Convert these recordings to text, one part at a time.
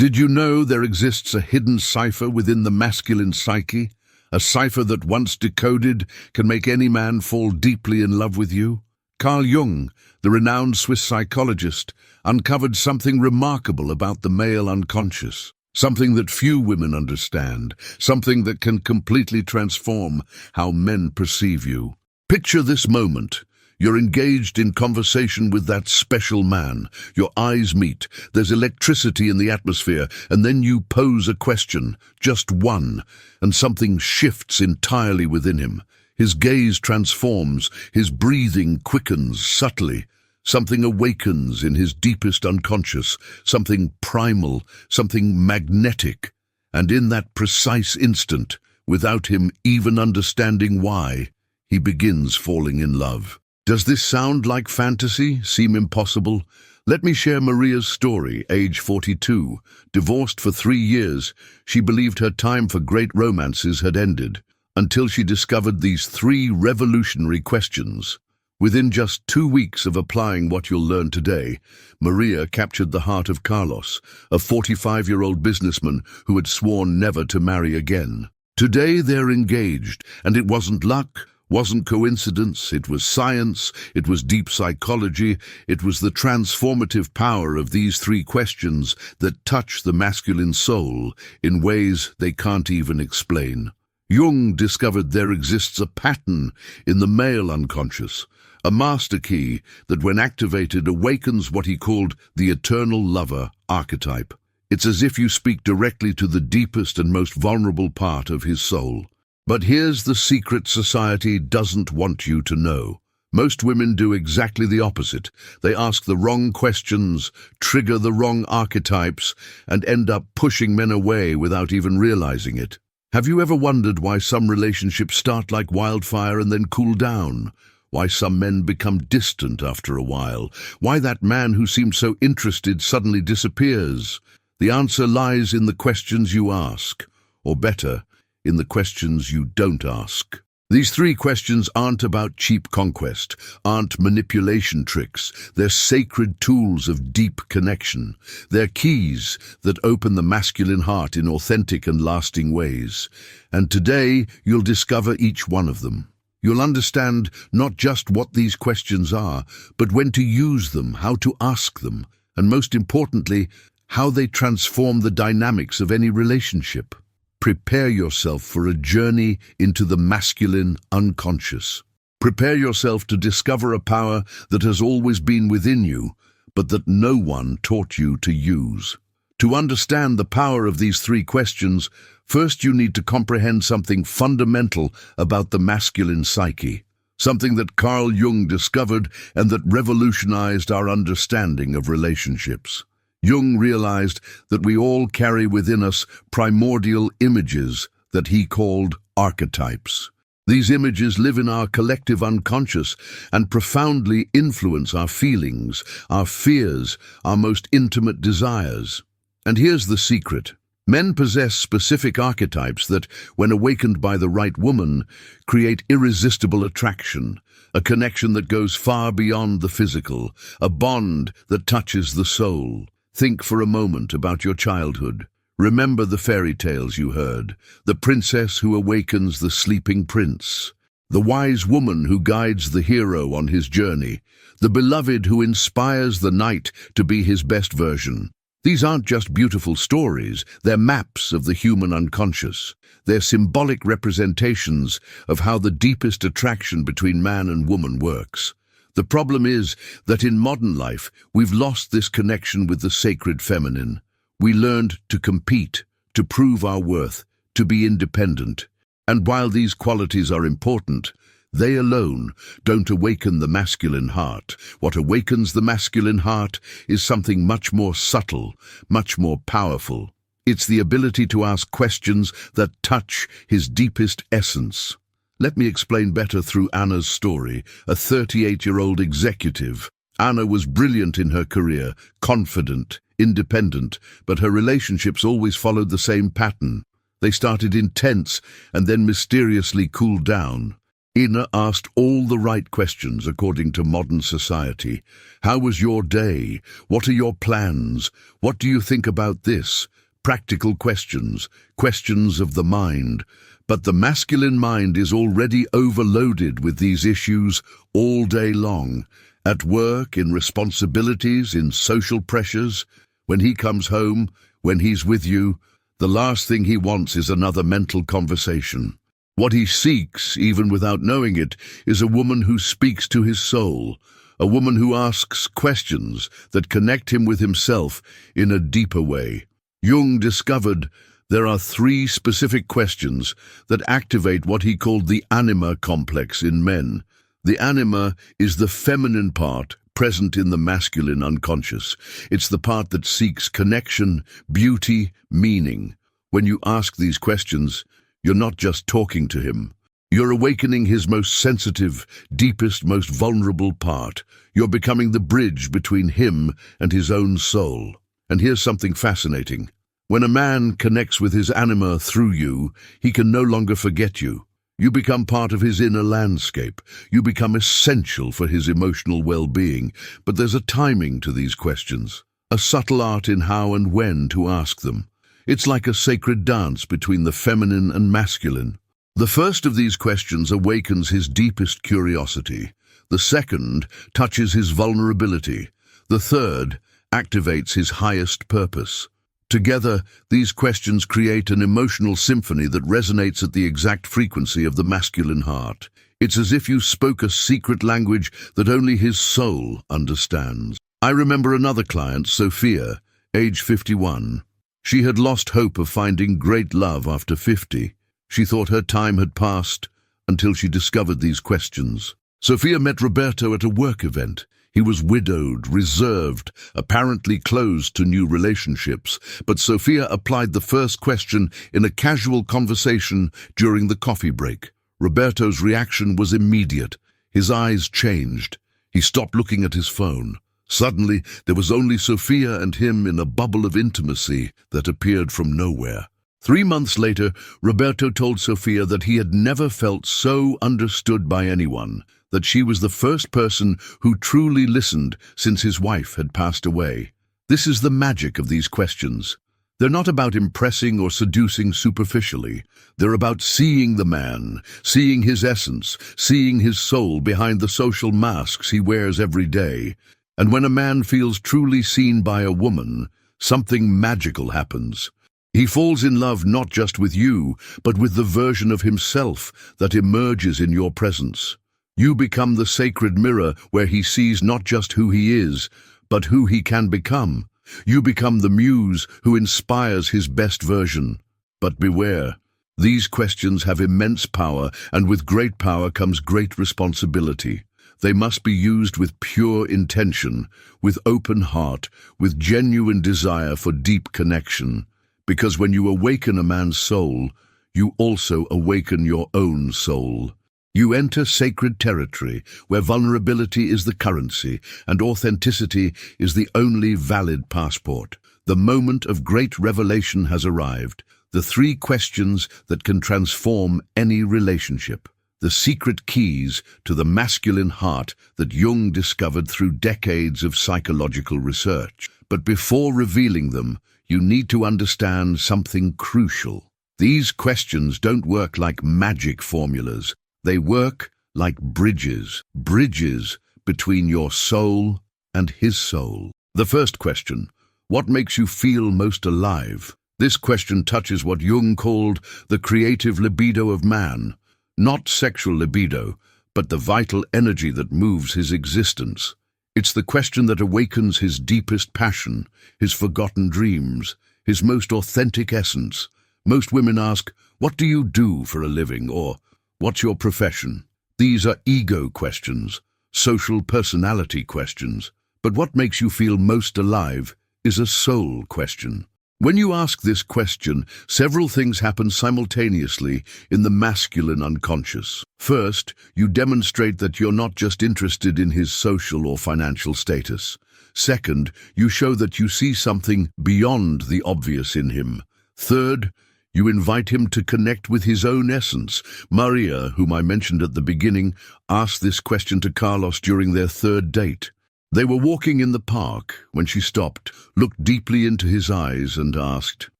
Did you know there exists a hidden cipher within the masculine psyche? A cipher that, once decoded, can make any man fall deeply in love with you? Carl Jung, the renowned Swiss psychologist, uncovered something remarkable about the male unconscious. Something that few women understand. Something that can completely transform how men perceive you. Picture this moment. You're engaged in conversation with that special man. Your eyes meet. There's electricity in the atmosphere, and then you pose a question, just one, and something shifts entirely within him. His gaze transforms, his breathing quickens subtly. Something awakens in his deepest unconscious, something primal, something magnetic. And in that precise instant, without him even understanding why, he begins falling in love. Does this sound like fantasy, seem impossible? Let me share Maria's story, age 42. Divorced for 3 years, she believed her time for great romances had ended, until she discovered these 3 revolutionary questions. Within just 2 weeks of applying what you'll learn today, Maria captured the heart of Carlos, a 45-year-old businessman who had sworn never to marry again. Today they're engaged, and it wasn't luck, wasn't coincidence, it was science, it was deep psychology, it was the transformative power of these 3 questions that touch the masculine soul in ways they can't even explain. Jung discovered there exists a pattern in the male unconscious, a master key that, when activated, awakens what he called the eternal lover archetype. It's as if you speak directly to the deepest and most vulnerable part of his soul. But here's the secret society doesn't want you to know. Most women do exactly the opposite. They ask the wrong questions, trigger the wrong archetypes, and end up pushing men away without even realizing it. Have you ever wondered why some relationships start like wildfire and then cool down? Why some men become distant after a while? Why that man who seemed so interested suddenly disappears? The answer lies in the questions you ask, or better, in the questions you don't ask. These 3 questions aren't about cheap conquest, aren't manipulation tricks. They're sacred tools of deep connection. They're keys that open the masculine heart in authentic and lasting ways. And today, you'll discover each one of them. You'll understand not just what these questions are, but when to use them, how to ask them, and most importantly, how they transform the dynamics of any relationship. Prepare yourself for a journey into the masculine unconscious. Prepare yourself to discover a power that has always been within you, but that no one taught you to use. To understand the power of these 3 questions, first you need to comprehend something fundamental about the masculine psyche, something that Carl Jung discovered and that revolutionized our understanding of relationships. Jung realized that we all carry within us primordial images that he called archetypes. These images live in our collective unconscious and profoundly influence our feelings, our fears, our most intimate desires. And here's the secret. Men possess specific archetypes that, when awakened by the right woman, create irresistible attraction, a connection that goes far beyond the physical, a bond that touches the soul. Think for a moment about your childhood. Remember the fairy tales you heard, the princess who awakens the sleeping prince, the wise woman who guides the hero on his journey, the beloved who inspires the knight to be his best version. These aren't just beautiful stories, they're maps of the human unconscious. They're symbolic representations of how the deepest attraction between man and woman works. The problem is that in modern life, we've lost this connection with the sacred feminine. We learned to compete, to prove our worth, to be independent. And while these qualities are important, they alone don't awaken the masculine heart. What awakens the masculine heart is something much more subtle, much more powerful. It's the ability to ask questions that touch his deepest essence. Let me explain better through Anna's story, a 38-year-old executive. Anna was brilliant in her career, confident, independent, but her relationships always followed the same pattern. They started intense and then mysteriously cooled down. Ina asked all the right questions according to modern society. How was your day? What are your plans? What do you think about this? Practical questions, questions of the mind. But the masculine mind is already overloaded with these issues all day long. At work, in responsibilities, in social pressures. When he comes home, when he's with you, the last thing he wants is another mental conversation. What he seeks, even without knowing it, is a woman who speaks to his soul, a woman who asks questions that connect him with himself in a deeper way. Jung discovered there are 3 specific questions that activate what he called the anima complex in men. The anima is the feminine part present in the masculine unconscious. It's the part that seeks connection, beauty, meaning. When you ask these questions, you're not just talking to him. You're awakening his most sensitive, deepest, most vulnerable part. You're becoming the bridge between him and his own soul. And here's something fascinating. When a man connects with his anima through you, he can no longer forget you. You become part of his inner landscape. You become essential for his emotional well-being. But there's a timing to these questions, a subtle art in how and when to ask them. It's like a sacred dance between the feminine and masculine. The first of these questions awakens his deepest curiosity. The second touches his vulnerability. The third activates his highest purpose. Together, these questions create an emotional symphony that resonates at the exact frequency of the masculine heart. It's as if you spoke a secret language that only his soul understands. I remember another client, Sophia, age 51. She had lost hope of finding great love after 50. She thought her time had passed until she discovered these questions. Sophia met Roberto at a work event. He was widowed, reserved, apparently closed to new relationships, but Sophia applied the first question in a casual conversation during the coffee break. Roberto's reaction was immediate. His eyes changed. He stopped looking at his phone. Suddenly, there was only Sophia and him in a bubble of intimacy that appeared from nowhere. 3 months later, Roberto told Sophia that he had never felt so understood by anyone, that she was the first person who truly listened since his wife had passed away. This is the magic of these questions. They're not about impressing or seducing superficially. They're about seeing the man, seeing his essence, seeing his soul behind the social masks he wears every day. And when a man feels truly seen by a woman, something magical happens. He falls in love not just with you, but with the version of himself that emerges in your presence. You become the sacred mirror where he sees not just who he is, but who he can become. You become the muse who inspires his best version. But beware, these questions have immense power, and with great power comes great responsibility. They must be used with pure intention, with open heart, with genuine desire for deep connection. Because when you awaken a man's soul, you also awaken your own soul. You enter sacred territory where vulnerability is the currency and authenticity is the only valid passport. The moment of great revelation has arrived. The 3 questions that can transform any relationship. The secret keys to the masculine heart that Jung discovered through decades of psychological research. But before revealing them, you need to understand something crucial. These questions don't work like magic formulas. They work like bridges between your soul and his soul. The first question, what makes you feel most alive? This question touches what Jung called the creative libido of man. Not sexual libido, but the vital energy that moves his existence. It's the question that awakens his deepest passion, his forgotten dreams, his most authentic essence. Most women ask, "What do you do for a living?" or "What's your profession?" These are ego questions, social personality questions. But what makes you feel most alive is a soul question. When you ask this question, several things happen simultaneously in the masculine unconscious. First, you demonstrate that you're not just interested in his social or financial status. Second, you show that you see something beyond the obvious in him. Third, You invite him to connect with his own essence. Maria, whom I mentioned at the beginning, asked this question to Carlos during their third date. They were walking in the park when she stopped, looked deeply into his eyes and asked,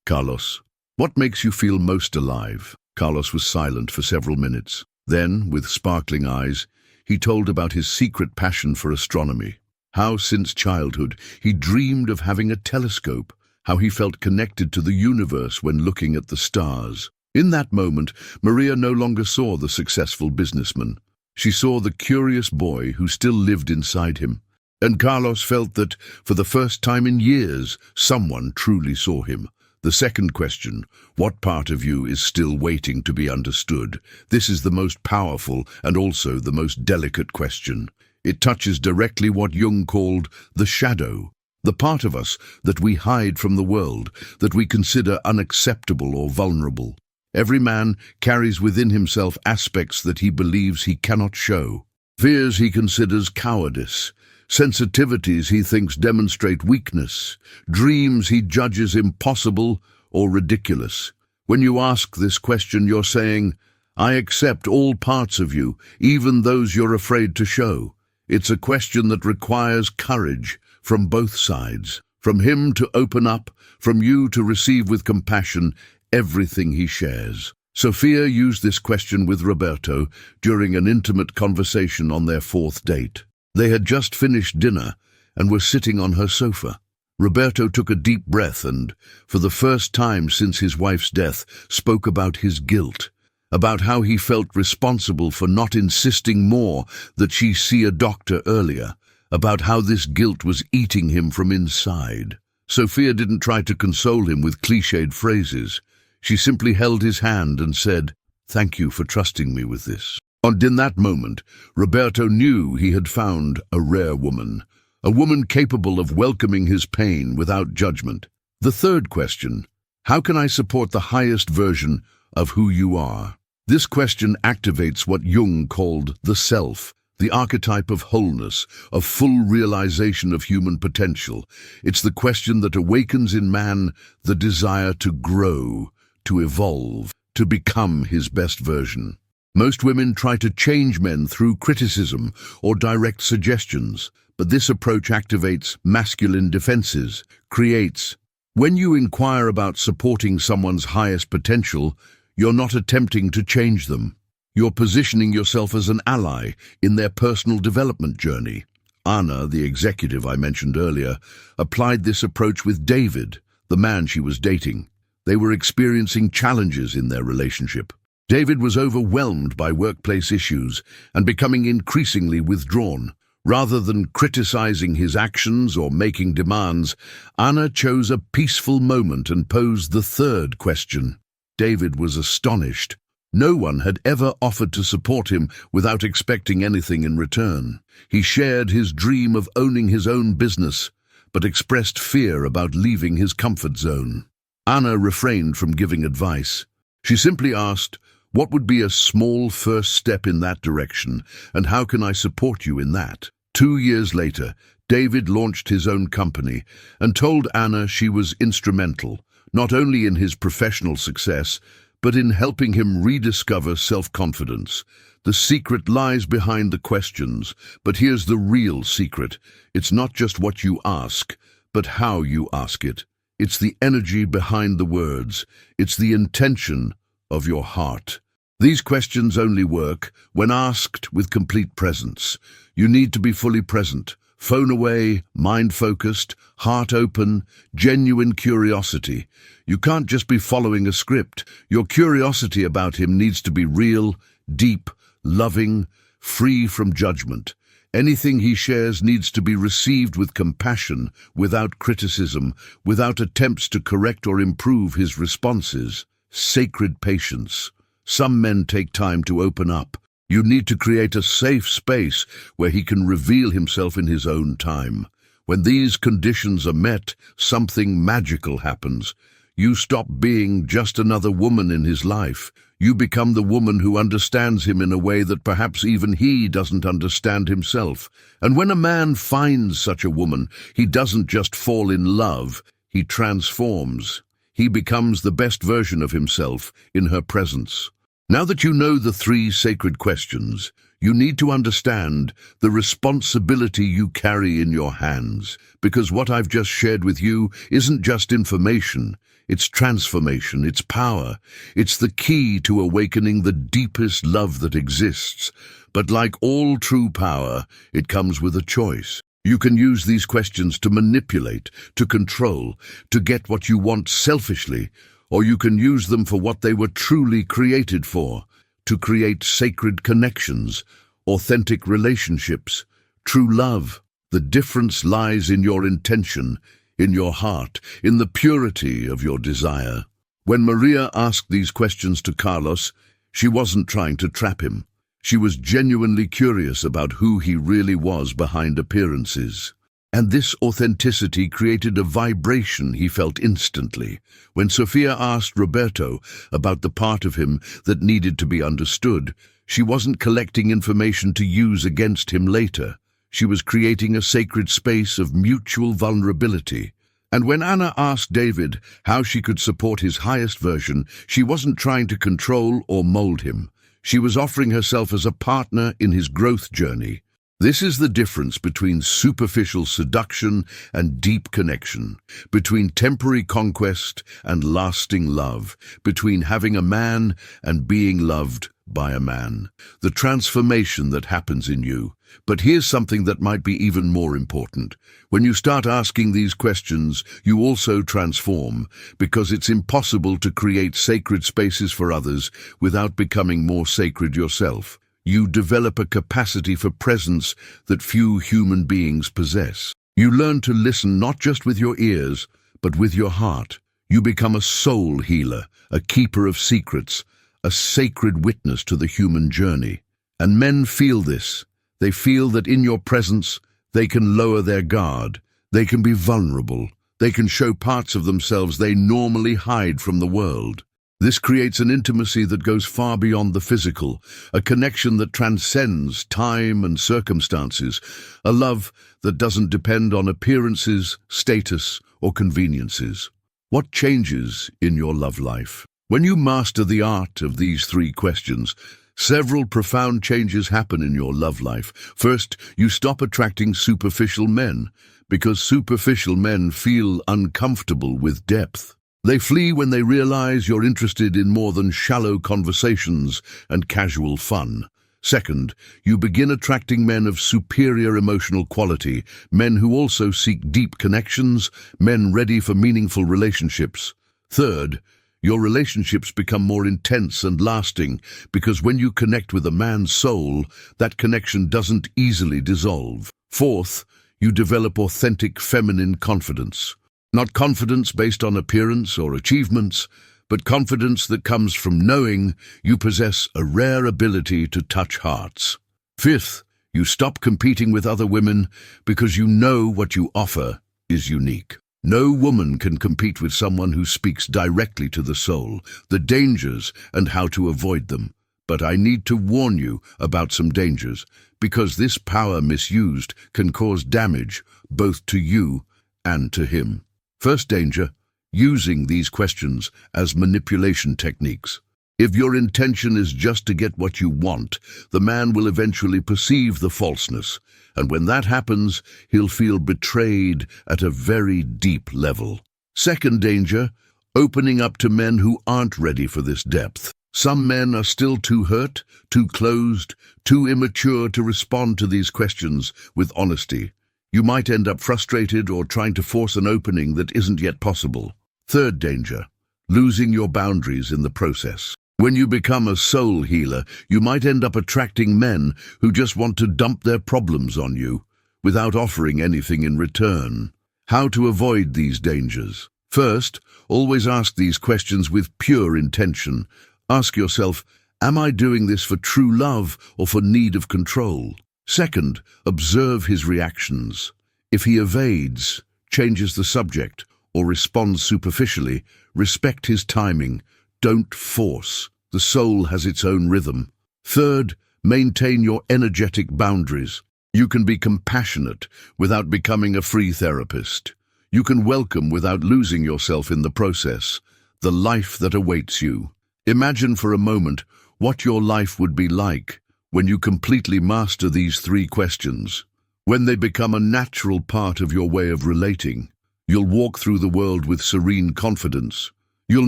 "Carlos, what makes you feel most alive?" Carlos was silent for several minutes. Then, with sparkling eyes, he told about his secret passion for astronomy. How, since childhood, he dreamed of having a telescope. How he felt connected to the universe when looking at the stars. In that moment, Maria no longer saw the successful businessman. She saw the curious boy who still lived inside him. And Carlos felt that, for the first time in years, someone truly saw him. The second question, what part of you is still waiting to be understood? This is the most powerful and also the most delicate question. It touches directly what Jung called the shadow. The part of us that we hide from the world, that we consider unacceptable or vulnerable. Every man carries within himself aspects that he believes he cannot show. Fears he considers cowardice. Sensitivities he thinks demonstrate weakness. Dreams he judges impossible or ridiculous. When you ask this question, you're saying, "I accept all parts of you, even those you're afraid to show." It's a question that requires courage. From both sides, from him to open up, from you to receive with compassion everything he shares. Sofia used this question with Roberto during an intimate conversation on their fourth date. They had just finished dinner and were sitting on her sofa. Roberto took a deep breath and, for the first time since his wife's death, spoke about his guilt, about how he felt responsible for not insisting more that she see a doctor earlier, about how this guilt was eating him from inside. Sofia didn't try to console him with cliched phrases. She simply held his hand and said, "Thank you for trusting me with this." And in that moment, Roberto knew he had found a rare woman, a woman capable of welcoming his pain without judgment. The third question, how can I support the highest version of who you are? This question activates what Jung called the self, the archetype of wholeness, of full realization of human potential. It's the question that awakens in man the desire to grow, to evolve, to become his best version. Most women try to change men through criticism or direct suggestions, but this approach activates masculine defenses, creates. When you inquire about supporting someone's highest potential, you're not attempting to change them. You're positioning yourself as an ally in their personal development journey. Anna, the executive I mentioned earlier, applied this approach with David, the man she was dating. They were experiencing challenges in their relationship. David was overwhelmed by workplace issues and becoming increasingly withdrawn. Rather than criticizing his actions or making demands, Anna chose a peaceful moment and posed the third question. David was astonished. No one had ever offered to support him without expecting anything in return. He shared his dream of owning his own business, but expressed fear about leaving his comfort zone. Anna refrained from giving advice. She simply asked, "What would be a small first step in that direction, and how can I support you in that?" 2 years later, David launched his own company and told Anna she was instrumental, not only in his professional success, but in helping him rediscover self-confidence. The secret lies behind the questions, but here's the real secret. It's not just what you ask, but how you ask it. It's the energy behind the words. It's the intention of your heart. These questions only work when asked with complete presence. You need to be fully present. Phone away, mind-focused, heart-open, genuine curiosity. You can't just be following a script. Your curiosity about him needs to be real, deep, loving, free from judgment. Anything he shares needs to be received with compassion, without criticism, without attempts to correct or improve his responses. Sacred patience. Some men take time to open up. You need to create a safe space where he can reveal himself in his own time. When these conditions are met, something magical happens. You stop being just another woman in his life. You become the woman who understands him in a way that perhaps even he doesn't understand himself. And when a man finds such a woman, he doesn't just fall in love, he transforms. he becomes the best version of himself in her presence. Now that you know the three sacred questions, you need to understand the responsibility you carry in your hands, because what I've just shared with you isn't just information, it's transformation, it's power, it's the key to awakening the deepest love that exists. But like all true power, it comes with a choice. You can use these questions to manipulate, to control, to get what you want selfishly, or you can use them for what they were truly created for, to create sacred connections, authentic relationships, true love. The difference lies in your intention, in your heart, in the purity of your desire. When Maria asked these questions to Carlos, she wasn't trying to trap him. She was genuinely curious about who he really was behind appearances. And this authenticity created a vibration he felt instantly. When Sofia asked Roberto about the part of him that needed to be understood, she wasn't collecting information to use against him later. She was creating a sacred space of mutual vulnerability. And when Anna asked David how she could support his highest version, she wasn't trying to control or mold him. She was offering herself as a partner in his growth journey. This is the difference between superficial seduction and deep connection, between temporary conquest and lasting love, between having a man and being loved by a man. The transformation that happens in you. But here's something that might be even more important. When you start asking these questions, you also transform, because it's impossible to create sacred spaces for others without becoming more sacred yourself. You develop a capacity for presence that few human beings possess. You learn to listen not just with your ears, but with your heart. You become a soul healer, a keeper of secrets, a sacred witness to the human journey. And men feel this. They feel that in your presence, they can lower their guard, they can be vulnerable, they can show parts of themselves they normally hide from the world. This creates an intimacy that goes far beyond the physical, a connection that transcends time and circumstances, a love that doesn't depend on appearances, status, or conveniences. What changes in your love life? When you master the art of these three questions, several profound changes happen in your love life. First, you stop attracting superficial men, because superficial men feel uncomfortable with depth. They flee when they realize you're interested in more than shallow conversations and casual fun. Second, you begin attracting men of superior emotional quality, men who also seek deep connections, men ready for meaningful relationships. Third, your relationships become more intense and lasting, because when you connect with a man's soul, that connection doesn't easily dissolve. Fourth, you develop authentic feminine confidence. Not confidence based on appearance or achievements, but confidence that comes from knowing you possess a rare ability to touch hearts. Fifth, you stop competing with other women because you know what you offer is unique. No woman can compete with someone who speaks directly to the soul, the dangers and how to avoid them. But I need to warn you about some dangers, because this power misused can cause damage both to you and to him. First danger, using these questions as manipulation techniques. If your intention is just to get what you want, the man will eventually perceive the falseness, and when that happens, he'll feel betrayed at a very deep level. Second danger, opening up to men who aren't ready for this depth. Some men are still too hurt, too closed, too immature to respond to these questions with honesty. You might end up frustrated or trying to force an opening that isn't yet possible. Third danger, losing your boundaries in the process. When you become a soul healer, you might end up attracting men who just want to dump their problems on you without offering anything in return. How to avoid these dangers? First, always ask these questions with pure intention. Ask yourself, am I doing this for true love or for need of control? Second, observe his reactions. If he evades, changes the subject, or responds superficially, respect his timing. Don't force. The soul has its own rhythm. Third, maintain your energetic boundaries. You can be compassionate without becoming a free therapist. you can welcome without losing yourself in the process, the life that awaits you. Imagine for a moment what your life would be like when you completely master these 3 questions. When they become a natural part of your way of relating, you'll walk through the world with serene confidence. You'll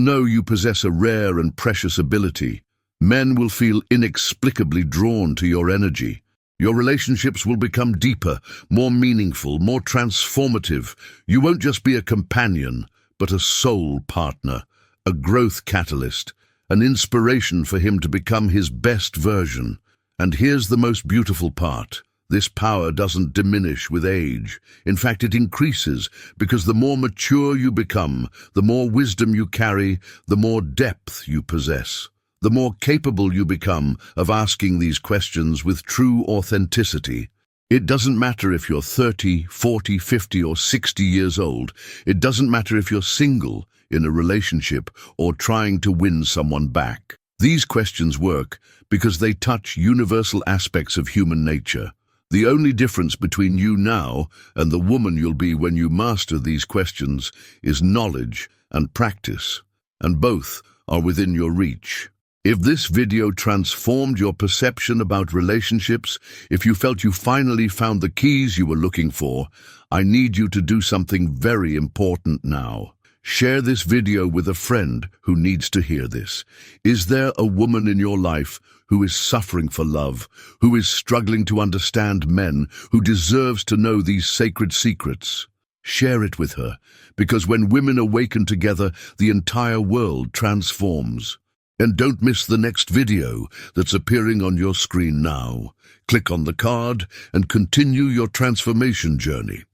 know you possess a rare and precious ability. Men will feel inexplicably drawn to your energy. Your relationships will become deeper, more meaningful, more transformative. You won't just be a companion, but a soul partner, a growth catalyst, an inspiration for him to become his best version. And here's the most beautiful part. This power doesn't diminish with age. In fact, it increases, because the more mature you become, the more wisdom you carry, the more depth you possess. The more capable you become of asking these questions with true authenticity. It doesn't matter if you're 30, 40, 50, or 60 years old. It doesn't matter if you're single, in a relationship, or trying to win someone back. These questions work because they touch universal aspects of human nature. The only difference between you now and the woman you'll be when you master these questions is knowledge and practice, and both are within your reach. If this video transformed your perception about relationships, if you felt you finally found the keys you were looking for, I need you to do something very important now. Share this video with a friend who needs to hear this. Is there a woman in your life who is suffering for love, who is struggling to understand men, who deserves to know these sacred secrets? Share it with her, because when women awaken together, the entire world transforms. And don't miss the next video that's appearing on your screen now. Click on the card and continue your transformation journey.